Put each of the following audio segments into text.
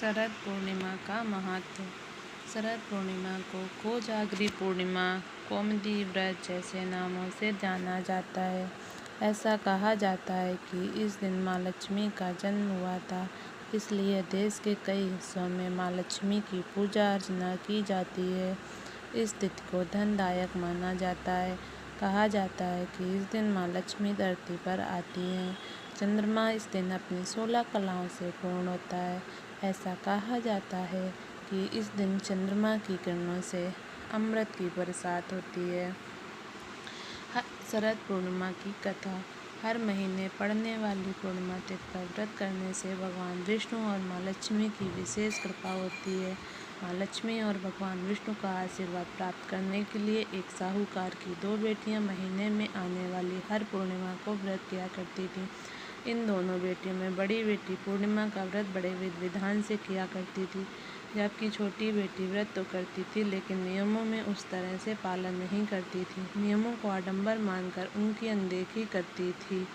शरद पूर्णिमा का महत्व। शरद पूर्णिमा को कोजागरी पूर्णिमा, कौमुदी व्रत जैसे नामों से जाना जाता है। ऐसा कहा जाता है कि इस दिन माँ लक्ष्मी का जन्म हुआ था, इसलिए देश के कई हिस्सों में माँ लक्ष्मी की पूजा अर्चना की जाती है। इस तिथि को धनदायक माना जाता है। कहा जाता है कि इस दिन माँ लक्ष्मी धरती पर आती हैं। चंद्रमा इस दिन अपनी 16 कलाओं से पूर्ण होता है। ऐसा कहा जाता है कि इस दिन चंद्रमा की किरणों से अमृत की बरसात होती है। शरद पूर्णिमा की कथा। हर महीने पड़ने वाली पूर्णिमा तिथि पर व्रत करने से भगवान विष्णु और माँ लक्ष्मी की विशेष कृपा होती है। माँ लक्ष्मी और भगवान विष्णु का आशीर्वाद प्राप्त करने के लिए एक साहूकार की 2 बेटियां महीने में आने वाली हर पूर्णिमा को व्रत किया करती थीं। इन दोनों बेटियों में बड़ी बेटी पूर्णिमा का व्रत बड़े विधि विधान से किया करती थी, जबकि छोटी बेटी व्रत तो करती थी लेकिन नियमों में उस तरह से पालन नहीं करती थी। नियमों को आडंबर मानकर उनकी अनदेखी करती थी।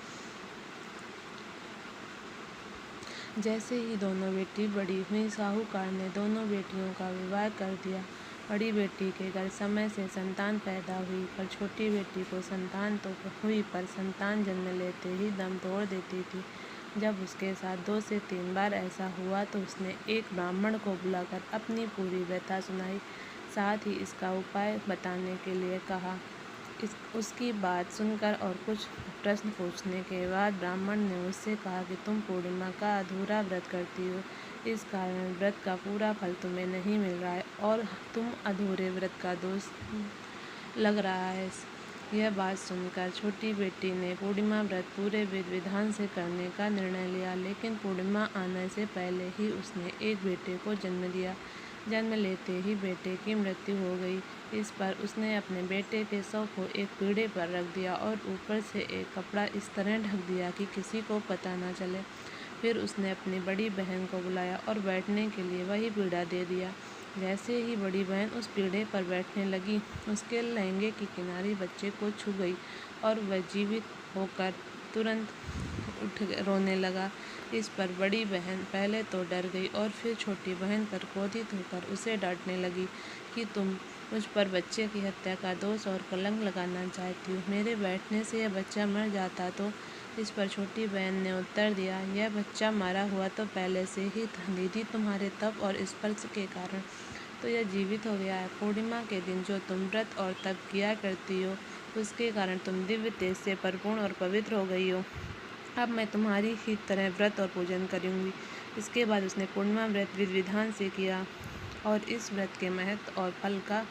जैसे ही दोनों बेटी बड़ी हुई, साहूकार ने दोनों बेटियों का विवाह कर दिया। बड़ी बेटी के घर समय से संतान पैदा हुई, पर छोटी बेटी को संतान तो हुई पर संतान जन्म लेते ही दम तोड़ देती थी। जब उसके साथ 2 से 3 बार ऐसा हुआ तो उसने एक ब्राह्मण को बुलाकर अपनी पूरी व्यथा सुनाई, साथ ही इसका उपाय बताने के लिए कहा। उसकी बात सुनकर और कुछ प्रश्न पूछने के बाद ब्राह्मण ने उससे कहा कि तुम पूर्णिमा का अधूरा व्रत करती हो, इस कारण व्रत का पूरा फल तुम्हें नहीं मिल रहा है और तुम अधूरे व्रत का दोष लग रहा है। यह बात सुनकर छोटी बेटी ने पूर्णिमा व्रत पूरे विधि विधान से करने का निर्णय लिया, लेकिन पूर्णिमा आने से पहले ही उसने एक बेटे को जन्म दिया। जन्म लेते ही बेटे की मृत्यु हो गई। इस पर उसने अपने बेटे के शव को एक पीढ़े पर रख दिया और ऊपर से एक कपड़ा इस तरह ढक दिया कि किसी को पता न चले। फिर उसने अपनी बड़ी बहन को बुलाया और बैठने के लिए वही पीढ़ा दे दिया। जैसे ही बड़ी बहन उस पीढ़े पर बैठने लगी, उसके लहंगे की किनारी बच्चे को छू गई और वह जीवित होकर तुरंत उठ रोने लगा। इस पर बड़ी बहन पहले तो डर गई और फिर छोटी बहन पर क्रोधित होकर उसे डांटने लगी कि तुम मुझ पर बच्चे की हत्या का दोष और कलंक लगाना चाहती हो। मेरे बैठने से यह बच्चा मर जाता तो। इस पर छोटी बहन ने उत्तर दिया, यह बच्चा मरा हुआ तो पहले से ही था दीदी, तुम्हारे तप और स्पर्श के कारण तो यह जीवित हो गया है। पूर्णिमा के दिन जो तुम व्रत और तप किया करती हो, उसके कारण तुम दिव्य तेज से परिपूर्ण और पवित्र हो गई हो। अब मैं तुम्हारी ही तरह व्रत और पूजन करूँगी। इसके बाद उसने पूर्णिमा व्रत विधि विधान से किया और इस व्रत के महत्व और फल का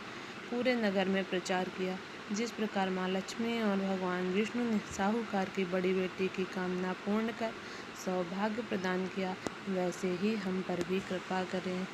पूरे नगर में प्रचार किया। जिस प्रकार माँ लक्ष्मी और भगवान विष्णु ने साहूकार की बड़ी बेटी की कामना पूर्ण कर सौभाग्य प्रदान किया, वैसे ही हम पर भी कृपा करें।